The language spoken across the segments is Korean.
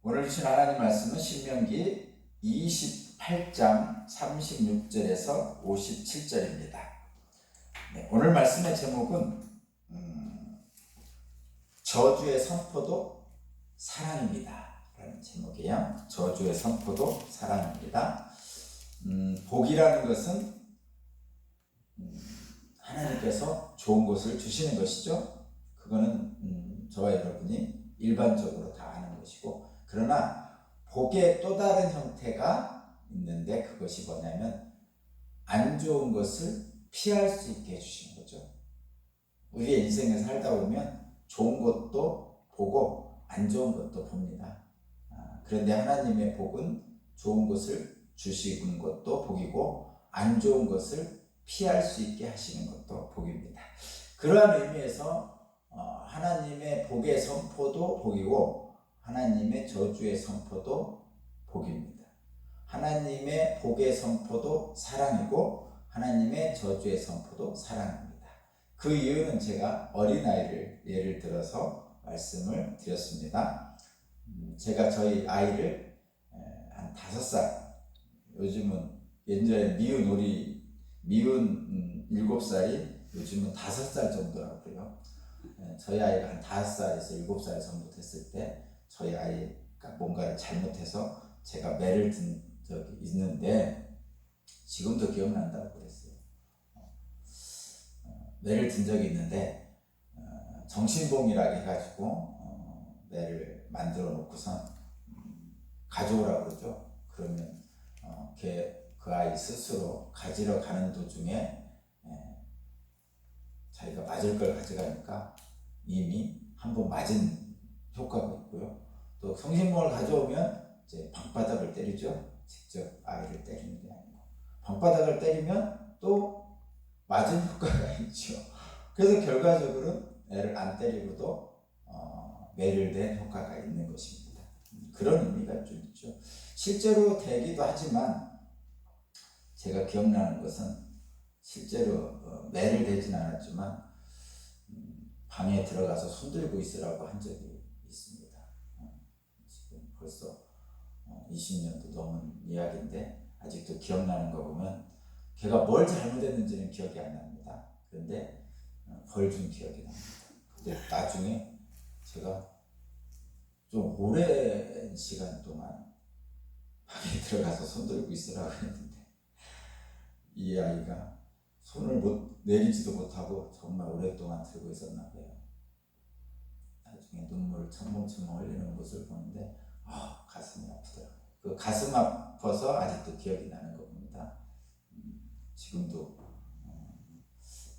오늘 주신 하나님 말씀은 신명기 28장 36절에서 57절입니다. 오늘 말씀의 제목은 저주의 선포도 사랑입니다 라는 제목이에요. 저주의 선포도 사랑입니다. 복이라는 것은 하나님께서 좋은 것을 주시는 것이죠. 그거는 저와 여러분이 일반적으로 다 아는 것이고, 그러나 복의 또 다른 형태가 있는데 그것이 뭐냐면 안 좋은 것을 피할 수 있게 해주시는 거죠. 우리의 인생을 살다 보면 좋은 것도 보고 안 좋은 것도 봅니다. 그런데 하나님의 복은 좋은 것을 주시는 것도 복이고 안 좋은 것을 피할 수 있게 하시는 것도 복입니다. 그러한 의미에서 하나님의 복의 선포도 복이고 하나님의 저주의 선포도 복입니다. 하나님의 복의 선포도 사랑이고 하나님의 저주의 선포도 사랑입니다. 그 이유는 제가 어린아이를 예를 들어서 말씀을 드렸습니다. 제가 저희 아이를 한 5살, 요즘은 옛날에 미운 7살이 요즘은 5살 정도라고요. 저희 아이가 한 5살에서 7살 정도 됐을 때 저희 아이가 뭔가를 잘못해서 제가 매를 든 적이 있는데, 지금도 기억난다고 그랬어요. 매를 든 적이 있는데 정신봉이라고 해가지고 매를 만들어 놓고선 가져오라고 그러죠. 그러면 그 아이 스스로 가지러 가는 도중에 자기가 맞을 걸 가져가니까 이미 한번 맞은 효과가 있고요. 또 성신봉을 가져오면 이제 방바닥을 때리죠. 직접 아이를 때리는 게 아니고 방바닥을 때리면 또 맞은 효과가 있죠. 그래서 결과적으로 애를 안 때리고도 매를 댄 효과가 있는 것입니다. 그런 의미가 좀 있죠. 실제로 되기도 하지만 제가 기억나는 것은 실제로 매를 대진 않았지만 방에 들어가서 손들고 있으라고 한 적이 있습니다. 지금 벌써 20년도 넘은 이야기인데 아직도 기억나는 거 보면 걔가 뭘 잘못했는지는 기억이 안 납니다. 그런데 벌 준 기억이 납니다. 근데 나중에 제가 좀 오랜 시간 동안 방에 들어가서 손들고 있으라고 했는데 이 아이가 손을 내리지도 못하고 정말 오랫동안 들고 있었나 봐요. 나중에 눈물을 첨벙첨벙 흘리는 모습을 보는데 가슴이 아프더라고요. 그 가슴 아파서 아직도 기억이 나는 겁니다. 지금도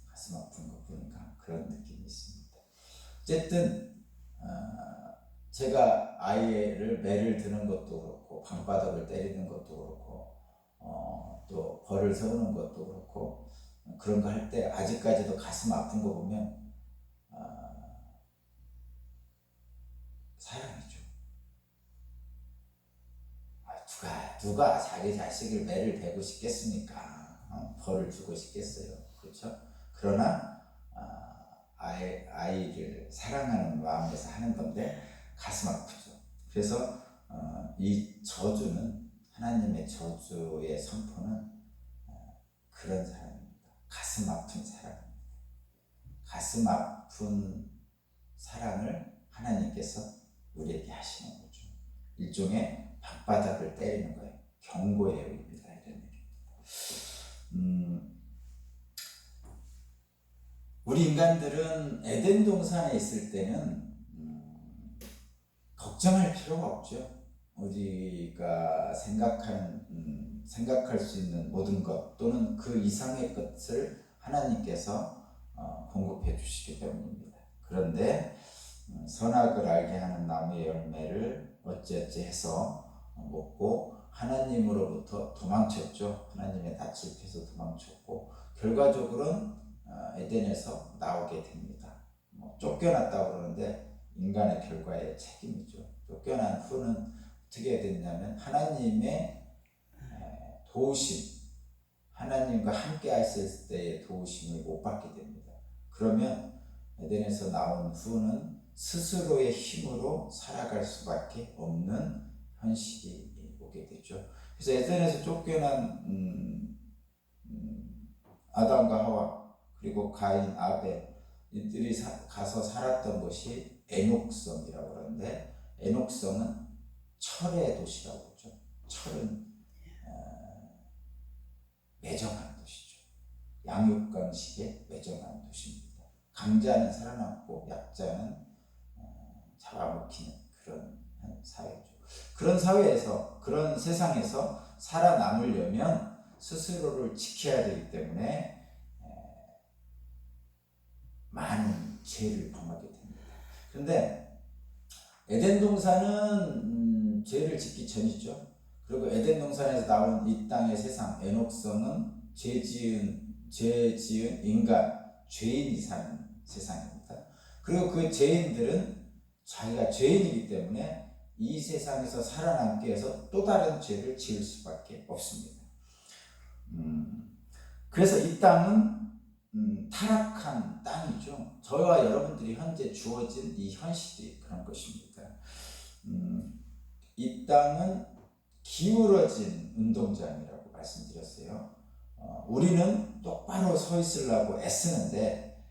가슴 아픈 거 보니까 그런 느낌이 있습니다. 어쨌든 제가 아이를 매를 드는 것도 그렇고 방바닥을 때리는 것도 그렇고 또 벌을 세우는 것도 그렇고 그런 거 할 때 아직까지도 가슴 아픈 거 보면 사랑이죠. 누가 자기 자식을 매를 대고 싶겠습니까? 벌을 주고 싶겠어요. 그렇죠? 그러나 아이를 사랑하는 마음에서 하는 건데 가슴 아프죠. 그래서 이 저주는, 하나님의 저주의 선포는 그런 사랑입니다. 가슴 아픈 사랑입니다. 가슴 아픈 사랑을 하나님께서 우리에게 하시는 거죠. 일종의 방바닥을 때리는 거예요. 경고의 의미입니다. 이런 얘기입니다. 우리 인간들은 에덴 동산에 있을 때는 걱정할 필요가 없죠. 우리가 생각할 수 있는 모든 것 또는 그 이상의 것을 하나님께서 공급해 주시기 때문입니다. 그런데 선악을 알게 하는 나무의 열매를 어찌어찌 해서 먹고 하나님으로부터 도망쳤죠. 하나님의 낯을 피해서 도망쳤고 결과적으로는 에덴에서 나오게 됩니다. 쫓겨났다고 그러는데 인간의 결과의 책임이죠. 쫓겨난 후는 어떻게 됐냐면 하나님의 도우심, 하나님과 함께 하실 때의 도우심을 못 받게 됩니다. 그러면 에덴에서 나온 후는 스스로의 힘으로 살아갈 수밖에 없는 현실이 오게 되죠. 그래서 에덴에서 쫓겨난 아담과 하와 그리고 가인, 아벨 이들이 가서 살았던 곳이 에녹성이라고 그러는데, 에녹성은 철의 도시라고 그러죠. 철은 매정한 도시죠. 양육강식의 매정한 도시입니다. 강자는 살아남고 약자는 잡아먹히는 그런 사회죠. 그런 사회에서, 그런 세상에서 살아남으려면 스스로를 지켜야 되기 때문에 많은 죄를 범하게 됩니다. 그런데 에덴 동산은 죄를 짓기 전이죠. 그리고 에덴 동산에서 나온 이 땅의 세상, 에녹성은 죄 지은 인간, 죄인이 사는 세상입니다. 그리고 그 죄인들은 자기가 죄인이기 때문에 이 세상에서 살아남기 위해서 또 다른 죄를 지을 수밖에 없습니다. 그래서 이 땅은 타락한 땅이죠. 저와 여러분들이 현재 주어진 이 현실이 그런 것입니다. 이 땅은 기울어진 운동장이라고 말씀드렸어요. 우리는 똑바로 서 있으려고 애쓰는데,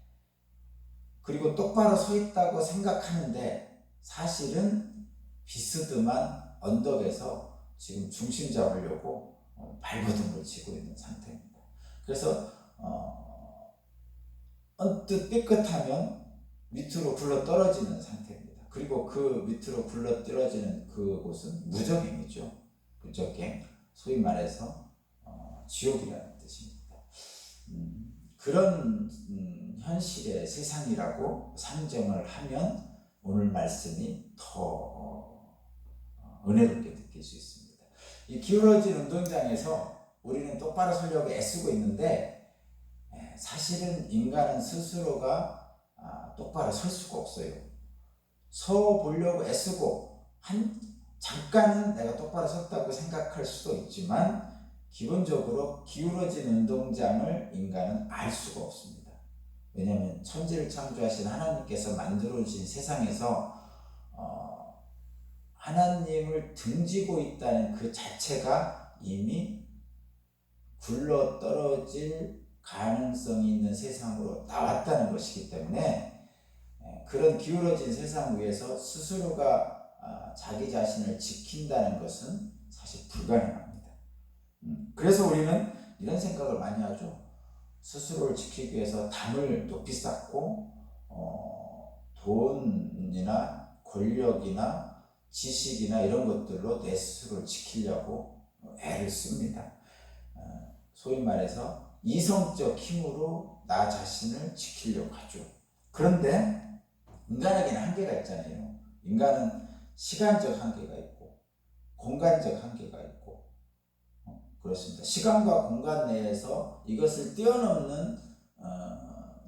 그리고 똑바로 서 있다고 생각하는데 사실은 비스듬한 언덕에서 지금 중심 잡으려고 발버둥을 치고 있는 상태입니다. 그래서 언뜻 삐끗하면 밑으로 굴러 떨어지는 상태입니다. 그리고 그 밑으로 굴러 떨어지는 그곳은 무적행이죠. 무적행, 소위 말해서 지옥이라는 뜻입니다. 그런 현실의 세상이라고 상정을 하면 오늘 말씀이 더 은혜롭게 느낄 수 있습니다. 이 기울어진 운동장에서 우리는 똑바로 서려고 애쓰고 있는데, 사실은 인간은 스스로가 똑바로 설 수가 없어요. 서 보려고 애쓰고 잠깐은 내가 똑바로 섰다고 생각할 수도 있지만, 기본적으로 기울어진 운동장을 인간은 알 수가 없습니다. 왜냐하면 천지를 창조하신 하나님께서 만들어 주신 세상에서 하나님을 등지고 있다는 그 자체가 이미 굴러 떨어질 가능성이 있는 세상으로 나왔다는 것이기 때문에, 그런 기울어진 세상 위에서 스스로가 자기 자신을 지킨다는 것은 사실 불가능합니다. 그래서 우리는 이런 생각을 많이 하죠. 스스로를 지키기 위해서 담을 높이 쌓고 돈이나 권력이나 지식이나 이런 것들로 내 스스로를 지키려고 애를 씁니다. 소위 말해서 이성적 힘으로 나 자신을 지키려고 하죠. 그런데 인간에게는 한계가 있잖아요. 인간은 시간적 한계가 있고 공간적 한계가 있고 그렇습니다. 시간과 공간 내에서 이것을 뛰어넘는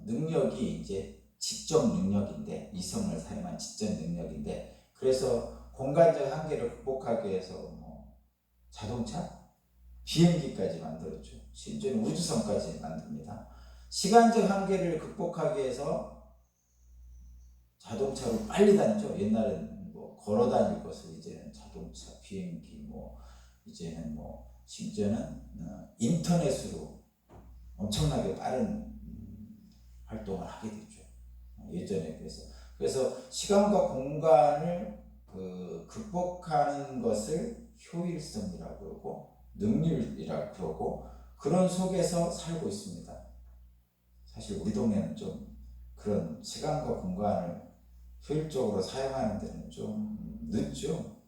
능력이 이제 지적 능력인데, 이성을 사용한 지적 능력인데, 그래서 공간적 한계를 극복하기 위해서 자동차, 비행기까지 만들었죠. 심지어는 우주선까지 만듭니다. 시간적 한계를 극복하기 위해서 자동차로 빨리 다니죠. 옛날에는 걸어 다닐 것을 이제는 자동차, 비행기, 이제는 심지어는 인터넷으로 엄청나게 빠른 활동을 하게 되죠. 예전에 그래서 시간과 공간을 극복하는 것을 효율성이라고 그러고 능률이라고 그러고, 그런 속에서 살고 있습니다. 사실 우리 동네는 좀 그런 시간과 공간을 효율적으로 사용하는 데는 좀 늦죠.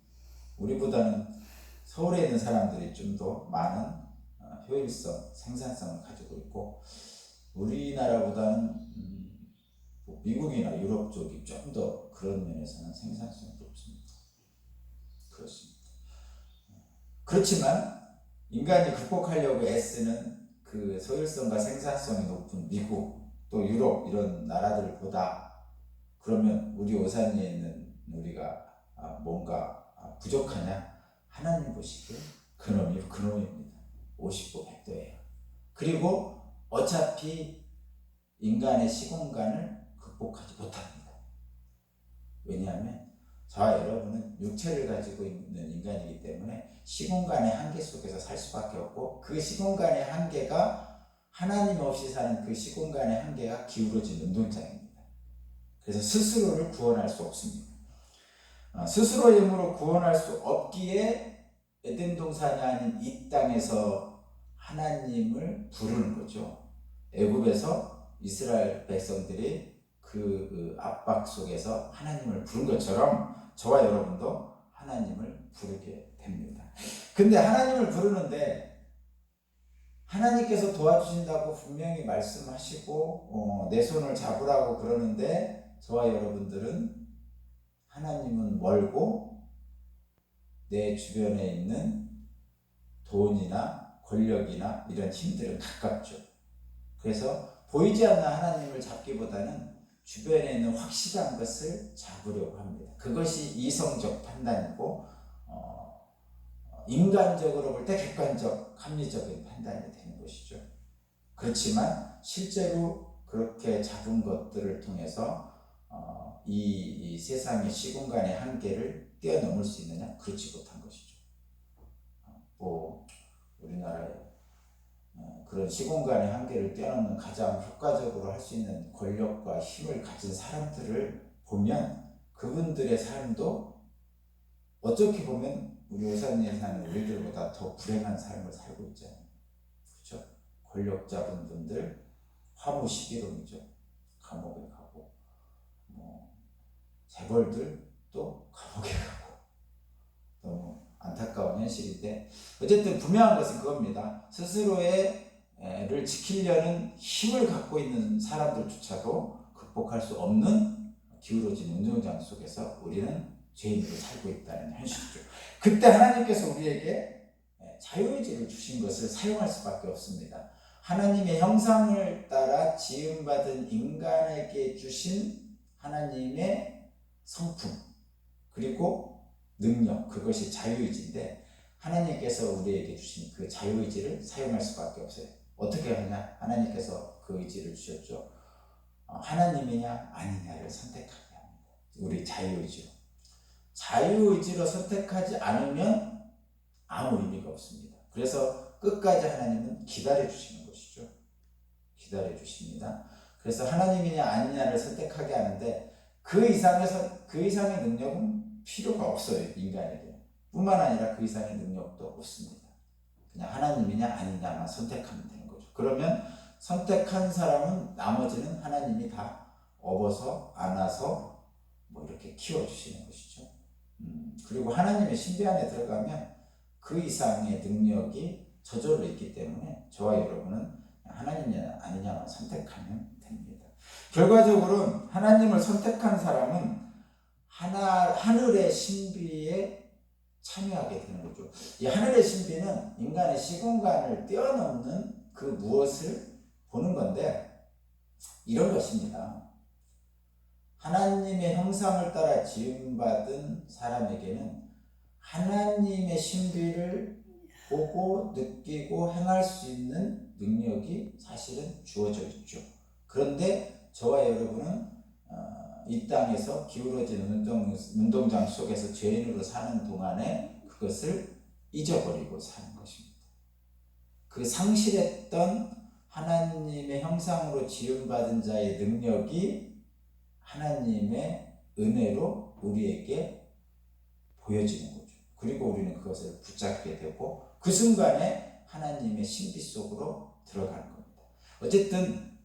우리보다는 서울에 있는 사람들이 좀 더 많은 효율성, 생산성을 가지고 있고, 우리나라보다는 미국이나 유럽 쪽이 좀 더 그런 면에서는 생산성이 높습니다. 그렇습니다. 그렇지만 인간이 극복하려고 애쓰는 그 소율성과 생산성이 높은 미국, 또 유럽 이런 나라들보다, 그러면 우리 오산리에 있는 우리가 뭔가 부족하냐? 하나님 보시기에 그놈입니다. 50도 100도예요. 그리고 어차피 인간의 시공간을 극복하지 못합니다. 왜냐하면 저와 여러분은 육체를 가지고 있는 인간이기 때문에 시공간의 한계 속에서 살 수밖에 없고, 그 시공간의 한계가 하나님 없이 사는 그 시공간의 한계가 기울어진 운동장입니다. 그래서 스스로를 구원할 수 없습니다. 스스로의 힘으로 구원할 수 없기에 에덴 동산이 아닌 이 땅에서 하나님을 부르는 거죠. 애굽에서 이스라엘 백성들이 그 압박 속에서 하나님을 부른 것처럼 저와 여러분도 하나님을 부르게 됩니다. 근데 하나님을 부르는데 하나님께서 도와주신다고 분명히 말씀하시고 내 손을 잡으라고 그러는데, 저와 여러분들은 하나님은 멀고 내 주변에 있는 돈이나 권력이나 이런 힘들은 가깝죠. 그래서 보이지 않는 하나님을 잡기보다는 주변에 있는 확실한 것을 잡으려고 합니다. 그것이 이성적 판단이고 인간적으로 볼 때 객관적, 합리적인 판단이 되는 것이죠. 그렇지만 실제로 그렇게 잡은 것들을 통해서 이 세상의 시공간의 한계를 뛰어넘을 수 있느냐? 그렇지 못한 것이죠. 우리나라에 그런 시공간의 한계를 뛰어넘는 가장 효과적으로 할 수 있는 권력과 힘을 가진 사람들을 보면 그분들의 삶도 어떻게 보면 우리 오산리에 사는 우리들보다 더 불행한 삶을 살고 있잖아요. 그렇죠? 권력 잡은 분들 화무시비론이죠. 감옥에 가고, 재벌들 또 감옥에 가고, 너무 안타까운 현실인데, 어쨌든 분명한 것은 그겁니다. 스스로를 지키려는 힘을 갖고 있는 사람들조차도 극복할 수 없는 기울어진 운동장 속에서 우리는 죄인으로 살고 있다는 현실이죠. 그때 하나님께서 우리에게 자유의지를 주신 것을 사용할 수밖에 없습니다. 하나님의 형상을 따라 지음받은 인간에게 주신 하나님의 성품, 그리고 능력, 그것이 자유의지인데, 하나님께서 우리에게 주신 그 자유의지를 사용할 수밖에 없어요. 어떻게 하냐? 하나님께서 그 의지를 주셨죠. 하나님이냐 아니냐를 선택하게 합니다. 우리 자유의지로. 자유의지로 선택하지 않으면 아무 의미가 없습니다. 그래서 끝까지 하나님은 기다려주시는 것이죠. 기다려주십니다. 그래서 하나님이냐 아니냐를 선택하게 하는데, 그 이상의 능력은 필요가 없어요. 인간에게. 뿐만 아니라 그 이상의 능력도 없습니다. 그냥 하나님이냐 아니냐만 선택하면 되는 거죠. 그러면 선택한 사람은 나머지는 하나님이 다 업어서 안아서 이렇게 키워주시는 것이죠. 그리고 하나님의 신비 안에 들어가면 그 이상의 능력이 저절로 있기 때문에 저와 여러분은 하나님이냐 아니냐만 선택하면 됩니다. 결과적으로 하나님을 선택한 사람은 하늘의 신비에 참여하게 되는 거죠. 이 하늘의 신비는 인간의 시공간을 뛰어넘는 그 무엇을 보는 건데, 이런 것입니다. 하나님의 형상을 따라 지음받은 사람에게는 하나님의 신비를 보고 느끼고 행할 수 있는 능력이 사실은 주어져 있죠. 그런데 저와 여러분은 이 땅에서 기울어진 운동장 속에서 죄인으로 사는 동안에 그것을 잊어버리고 사는 것입니다. 그 상실했던 하나님의 형상으로 지음받은 자의 능력이 하나님의 은혜로 우리에게 보여지는 거죠. 그리고 우리는 그것을 붙잡게 되고 그 순간에 하나님의 신비 속으로 들어가는 겁니다. 어쨌든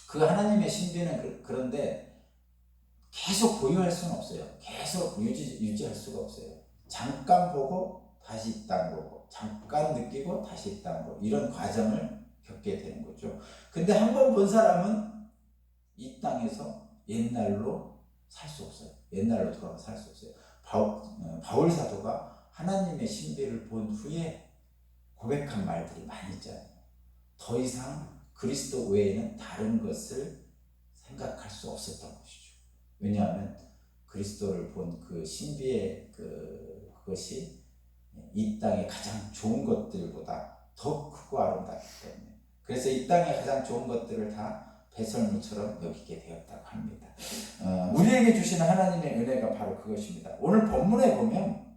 그 하나님의 신비는 그런데 계속 보유할 수는 없어요. 계속 유지할 수가 없어요. 잠깐 보고 다시 이 땅 보고, 잠깐 느끼고 다시 이 땅 보고, 이런 과정을 겪게 되는 거죠. 근데 한 번 본 사람은 이 땅에서 옛날로 살 수 없어요. 옛날로 돌아가 살 수 없어요. 바울 사도가 하나님의 신비를 본 후에 고백한 말들이 많이 있잖아요. 더 이상 그리스도 외에는 다른 것을 생각할 수 없었던 것이죠. 왜냐하면 그리스도를 본 그 신비의 그것이 이 땅의 가장 좋은 것들보다 더 크고 아름답기 때문에, 그래서 이 땅의 가장 좋은 것들을 다 배설물처럼 여기게 되었다고 합니다. 우리에게 주시는 하나님의 은혜가 바로 그것입니다. 오늘 본문에 보면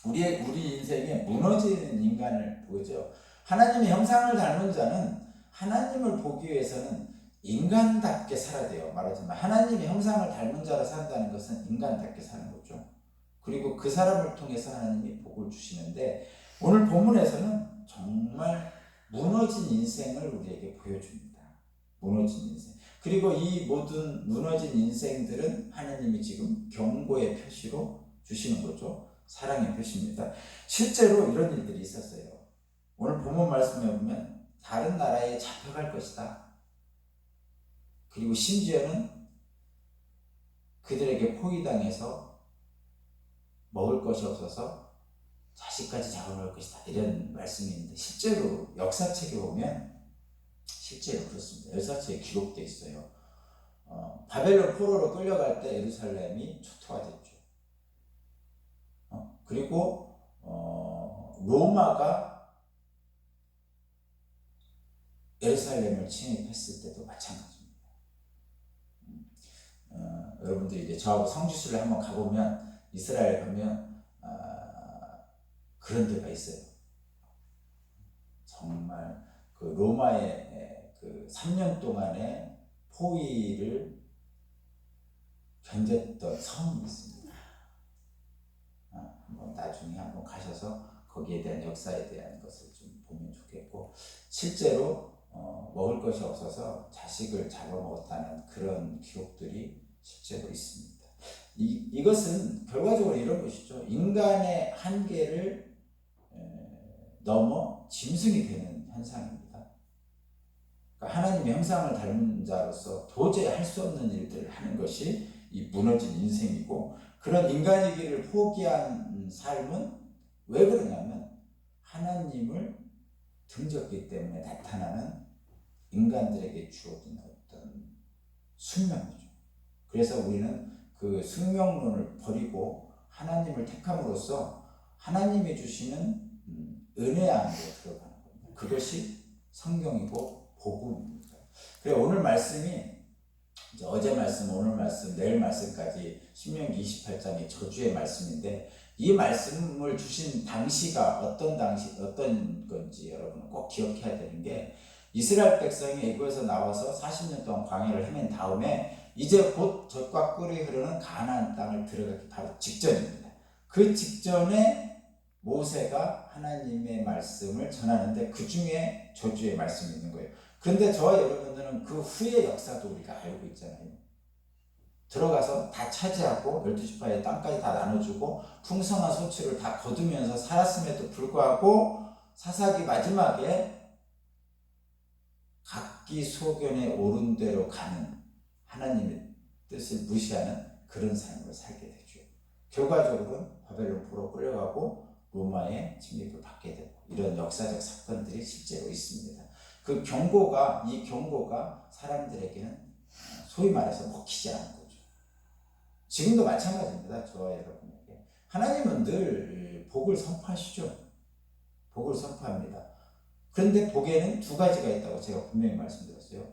우리 인생에 무너지는 인간을 보죠. 하나님의 형상을 닮은 자는 하나님을 보기 위해서는 인간답게 살아야 돼요. 말하자면 하나님의 형상을 닮은 자로 산다는 것은 인간답게 사는 거죠. 그리고 그 사람을 통해서 하나님이 복을 주시는데 오늘 본문에서는 정말 무너진 인생을 우리에게 보여줍니다. 무너진 인생. 그리고 이 모든 무너진 인생들은 하나님이 지금 경고의 표시로 주시는 거죠. 사랑의 표시입니다. 실제로 이런 일들이 있었어요. 오늘 본문 말씀에 보면 다른 나라에 잡혀갈 것이다. 그리고 심지어는 그들에게 포위당해서 먹을 것이 없어서 자식까지 잡아먹을 것이다. 이런 말씀이 있는데 실제로 역사책에 보면 실제로 그렇습니다. 역사책에 기록되어 있어요. 바벨론 포로로 끌려갈 때 예루살렘이 초토화됐죠. 그리고 로마가 예루살렘을 침입했을 때도 마찬가지입니다. 여러분들이 이제 저하고 성지순례 한번 가보면 이스라엘 가면 그런 데가 있어요. 정말 그 로마의 그 3년 동안의 포위를 견뎠던 성이 있습니다. 한번 나중에 한번 가셔서 거기에 대한 역사에 대한 것을 좀 보면 좋겠고 실제로 먹을 것이 없어서 자식을 잡아먹었다는 그런 기록들이 실제로 있습니다. 이것은 결과적으로 이런 것이죠. 인간의 한계를 넘어 짐승이 되는 현상입니다. 그러니까 하나님의 형상을 닮은 자로서 도저히 할 수 없는 일들을 하는 것이 이 무너진 인생이고 그런 인간이기를 포기한 삶은 왜 그러냐면 하나님을 등졌기 때문에 나타나는 인간들에게 주어진 어떤 숙명이죠. 그래서 우리는 그 숙명론을 버리고 하나님을 택함으로써 하나님이 주시는 은혜 안으로 들어가는 겁니다. 그것이 성경이고 복음입니다. 그래 오늘 말씀이 이제 어제 말씀, 오늘 말씀, 내일 말씀까지 신명기 28장의 저주의 말씀인데 이 말씀을 주신 당시가 어떤 건지 여러분은 꼭 기억해야 되는 게 이스라엘 백성이 애굽에서 나와서 40년 동안 광야를 헤맨 다음에 이제 곧 젖과 꿀이 흐르는 가나안 땅을 들어가기 바로 직전입니다. 그 직전에 모세가 하나님의 말씀을 전하는데 그 중에 저주의 말씀이 있는 거예요. 그런데 저와 여러분들은 그 후의 역사도 우리가 알고 있잖아요. 들어가서 다 차지하고 12지파의 땅까지 다 나눠주고 풍성한 소출을 다 거두면서 살았음에도 불구하고 사사기 마지막에 각기 소견에 옳은 대로 가는 하나님의 뜻을 무시하는 그런 삶을 살게 되죠. 결과적으로는 바벨론 포로 끌려가고 로마의 침입을 받게 되고 이런 역사적 사건들이 실제로 있습니다. 이 경고가 사람들에게는 소위 말해서 먹히지 않은 거죠. 지금도 마찬가지입니다. 저와 여러분에게. 하나님은 늘 복을 선포하시죠. 복을 선포합니다. 그런데 복에는 두 가지가 있다고 제가 분명히 말씀드렸어요.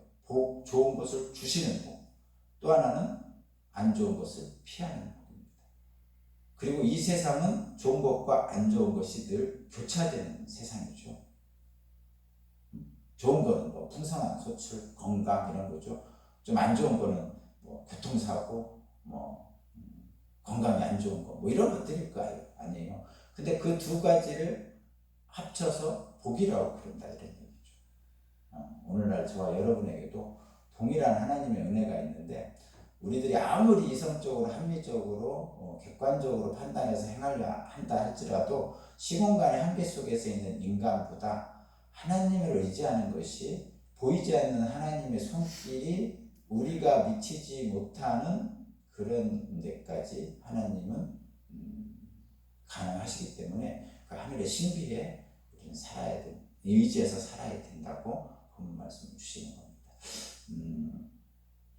좋은 것을 주시는 복. 또 하나는 안 좋은 것을 피하는 복입니다. 그리고 이 세상은 좋은 것과 안 좋은 것이 늘 교차되는 세상이죠. 좋은 거는 뭐 풍성한 소출, 건강 이런 거죠. 좀 안 좋은 거는 뭐 교통사고, 뭐 건강이 안 좋은 거, 뭐 이런 것들일 거 아니에요. 근데 그 두 가지를 합쳐서 복이라고 부른다 이런 얘기죠. 오늘날 저와 여러분에게도 동일한 하나님의 은혜가 있는데 우리들이 아무리 이성적으로 합리적으로 객관적으로 판단해서 행하려 한다 할지라도 시공간의 한계 속에서 있는 인간보다 하나님을 의지하는 것이 보이지 않는 하나님의 손길이 우리가 미치지 못하는 그런 데까지 하나님은 가능하시기 때문에 그 하늘의 신비에 우리는 살아야 돼. 의지해서 살아야 된다고 본문 말씀 주시는 겁니다.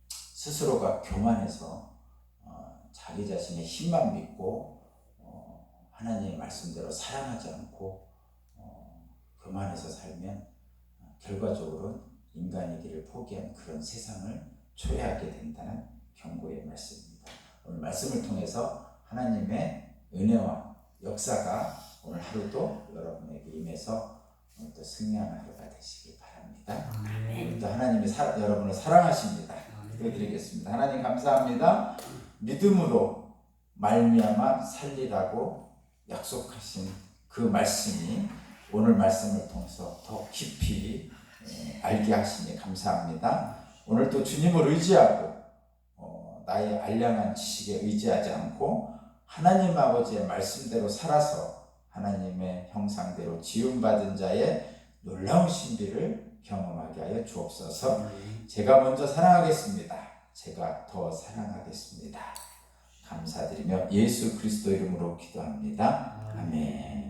스스로가 교만해서 자기 자신의 힘만 믿고 하나님의 말씀대로 사랑하지 않고 교만해서 살면 결과적으로는 인간이기를 포기한 그런 세상을 초래하게 된다는 경고의 말씀입니다. 오늘 말씀을 통해서 하나님의 은혜와 역사가 오늘 하루도 여러분에게 임해서 또 승리하는 하루가 되시길 바랍니다. 오늘 또 하나님이 여러분을 사랑하십니다. 기도드리겠습니다. 하나님 감사합니다. 믿음으로 말미암아 살리라고 약속하신 그 말씀이 오늘 말씀을 통해서 더 깊이 알게 하시니 감사합니다. 오늘 또 주님을 의지하고 나의 알량한 지식에 의지하지 않고 하나님 아버지의 말씀대로 살아서 하나님의 형상대로 지음받은 자의 놀라운 신비를 경험하게 하여 주옵소서. 제가 먼저 사랑하겠습니다. 제가 더 사랑하겠습니다. 감사드리며 예수 그리스도 이름으로 기도합니다. 아멘.